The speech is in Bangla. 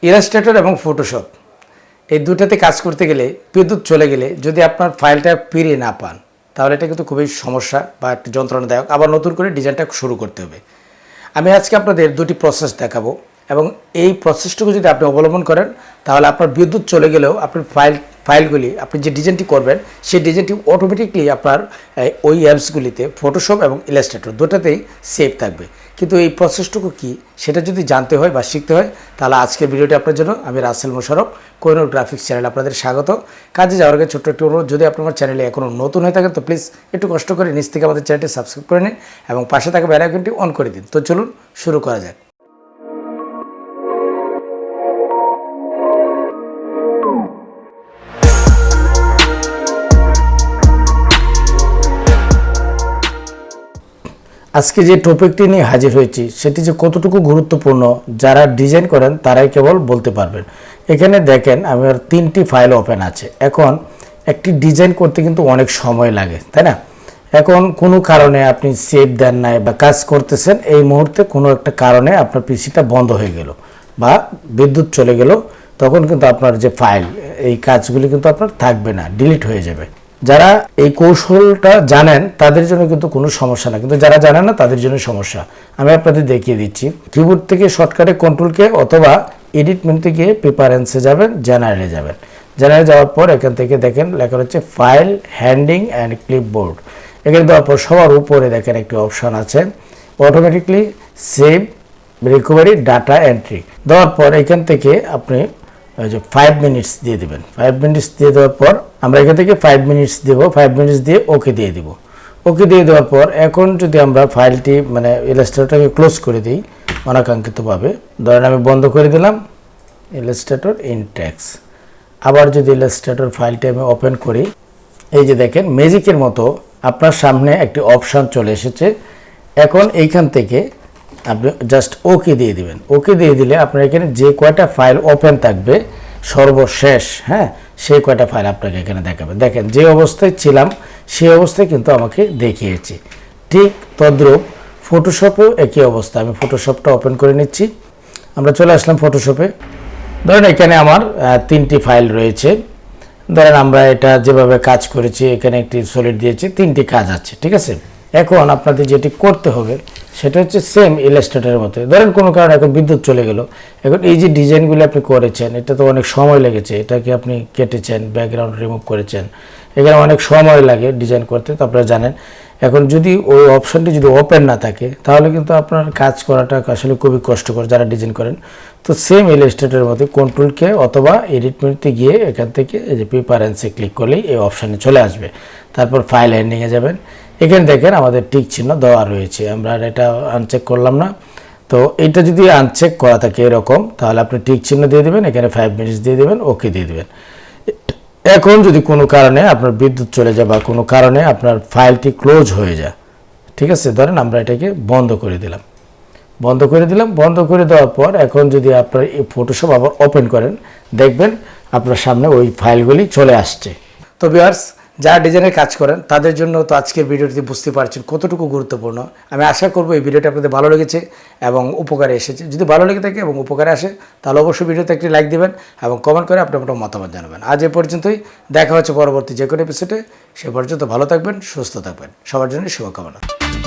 ইলাস্ট্রেটর এবং ফটোশপ এই দুটাতে কাজ করতে গেলে বিদ্যুৎ চলে গেলে যদি আপনার ফাইলটা ফিরিয়ে না পান তাহলে এটা কিন্তু খুবই সমস্যা বা একটা যন্ত্রণাদায়ক, আবার নতুন করে ডিজাইনটা শুরু করতে হবে। আমি আজকে আপনাদের দুটি প্রসেস দেখাবো এবং এই প্রসেসটুকু যদি আপনি অবলম্বন করেন তাহলে আপনার বিদ্যুৎ চলে গেলেও আপনার ফাইলগুলি আপনি যে ডিজাইনটি করবেন সেই ডিজাইনটি অটোমেটিকলি আপনার ওই অ্যাপসগুলিতে ফটোশপ এবং ইলাস্ট্রেটর দুটাতেই সেভ থাকবে। কিন্তু এই প্রসেসটুকু কি সেটা যদি জানতে হয় বা শিখতে হয় তাহলে আজকের ভিডিওটি আপনার জন্য। আমি রাসেল মোশাররফ, কোহিনূর গ্রাফিক্স চ্যানেলে আপনাদের স্বাগত। কাজে যাওয়ার আগে ছোট্ট একটু অনুরোধ, যদি আপনার চ্যানেলে এখনও নতুন হয়ে থাকেন তো প্লিজ একটু কষ্ট করে নিচ থেকে আমাদের চ্যানেলটি সাবস্ক্রাইব করে নিন এবং পাশে থাকা বেল আইকনটি অন করে দিন। তো চলুন শুরু করা যাক। আজকে যে টপিকটি নিয়ে হাজির হয়েছি সেটি যে কতটুকু গুরুত্বপূর্ণ যারা ডিজাইন করেন তারাই কেবল বলতে পারবেন। এখানে দেখেন আমার 3টি ফাইল ওপেন আছে। এখন একটি ডিজাইন করতে কিন্তু অনেক সময় লাগে, তাই না? এখন কোনো কারণে আপনি সেভ দেন নাই বা কাজ করতেছেন, এই মুহূর্তে কোনো একটা কারণে আপনার পিসিটা বন্ধ হয়ে গেল বা বিদ্যুৎ চলে গেল, তখন কিন্তু আপনার যে ফাইল এই কাজগুলি কিন্তু আপনার থাকবে না, ডিলিট হয়ে যাবে। যারা এই কৌশলটা জানেন তাদের জন্য কিন্তু কোনো সমস্যা না, কিন্তু যারা জানেন না তাদের জন্য সমস্যা। আমি আপনাদের দেখিয়ে দিচ্ছি। কিবোর্ড থেকে শর্টকাটে কন্ট্রোল কে অথবা এডিট মেনু থেকে প্রেফারেন্সে যাবেন, জেনারেলে যাবেন। জেনারেলে যাওয়ার পর এখান থেকে দেখেন লেখা হচ্ছে ফাইল হ্যান্ডিং অ্যান্ড ক্লিপবোর্ড। এখানে দেওয়ার পর সবার উপরে দেখেন একটি অপশান আছে automatically save recovery data entry. দেওয়ার পর এখান থেকে আপনি ওই যে 5 মিনিটস দিয়ে দেবেন। 5 মিনিটস দিয়ে দেওয়ার পর আমরা এখান থেকে 5 মিনিটস দেবো। 5 মিনিটস দিয়ে ওকে দিয়ে দিব। ওকে দিয়ে দেওয়ার পর এখন যদি আমরা ফাইলটি ইলাস্ট্রেটরটাকে ক্লোজ করে দিই অনাকাঙ্ক্ষিতভাবে, ধরেন আমি বন্ধ করে দিলাম ইলাস্ট্রেটর ইন টেক্সট। আবার যদি ইলাস্ট্রেটর ফাইলটি আমি ওপেন করি, এই যে দেখেন ম্যাজিকের মতো আপনার সামনে একটি অপশান চলে এসেছে। এখন এইখান থেকে আপনি জাস্ট ওকে দিয়ে দিবেন। ওকে দিয়ে দিলে আপনার এখানে যে কয়টা ফাইল ওপেন থাকবে সর্বশেষ, সেই কয়টা ফাইল আপনাকে এখানে দেখাবে। দেখেন যে অবস্থায় ছিলাম সেই অবস্থায় কিন্তু আমাকে দেখিয়েছে। ঠিক তদ্রূপ ফটোশপেও একই অবস্থা। আমি ফটোশপটা ওপেন করে নিচ্ছি। আমরা চলে আসলাম ফটোশপে। ধরেন এখানে আমার 3টি ফাইল রয়েছে। ধরেন আমরা এটা যেভাবে কাজ করেছি, এখানে একটি সলিড দিয়েছি, 3টি কাজ আছে, ঠিক আছে? এখন আপনাদের যেটি করতে হবে সেটা হচ্ছে সেম ইলাস্ট্রেটরের মতো। ধরেন কোনো কারণে এখন বিদ্যুৎ চলে গেল। এখন এই যে ডিজাইনগুলো আপনি করেছেন এটা তো অনেক সময় লেগেছে, এটাকে আপনি কেটেছেন, ব্যাকগ্রাউন্ড রিমুভ করেছেন, এখানে অনেক সময় লাগে ডিজাইন করতে, তো আপনারা জানেন। এখন যদি ওই অপশানটি যদি ওপেন না থাকে তাহলে কিন্তু আপনার কাজ করাটা আসলে খুবই কষ্টকর যারা ডিজাইন করেন। তো সেম ইলাস্ট্রেটরের মধ্যে কন্ট্রোল কে অথবা এডিট মেনুতে গিয়ে এখান থেকে এই যে প্রেফারেন্সে ক্লিক করলেই এই অপশানে চলে আসবে। তারপর ফাইল হ্যান্ডিংয়ে যাবেন। এখানে দেখেন আমাদের টিক চিহ্ন দেওয়া রয়েছে, আমরা এটা আনচেক করলাম না। তো এটা যদি আনচেক করা থাকে এরকম, তাহলে আপনি টিক চিহ্ন দিয়ে দেবেন, এখানে 5 মিনিটস দিয়ে দেবেন, ওকে দিয়ে দেবেন। এখন যদি কোনো কারণে আপনার বিদ্যুৎ চলে যায় বা কোনো কারণে আপনার ফাইলটি ক্লোজ হয়ে যায়, ঠিক আছে? ধরেন আমরা এটাকে বন্ধ করে দিলাম। বন্ধ করে দেওয়ার পর এখন যদি আপনার এই ফটোশপ আবার ওপেন করেন দেখবেন আপনার সামনে ওই ফাইলগুলি চলে আসছে। তো ভিউয়ার্স, যারা ডিজাইনের কাজ করেন তাদের জন্য তো আজকের ভিডিওটি বুঝতে পারছেন কতটুকু গুরুত্বপূর্ণ। আমি আশা করব এই ভিডিওটি আপনাদের ভালো লেগেছে এবং উপকারে এসেছে। যদি ভালো লেগে থাকে এবং উপকারে আসে তাহলে অবশ্যই ভিডিওতে একটি লাইক দিবেন এবং কমেন্ট করে আপনার মতামত জানাবেন। আজ এ পর্যন্তই, দেখা হচ্ছে পরবর্তী যে কোনো এপিসোডে। সে পর্যন্ত ভালো থাকবেন, সুস্থ থাকবেন। সবার জন্য শুভকামনা।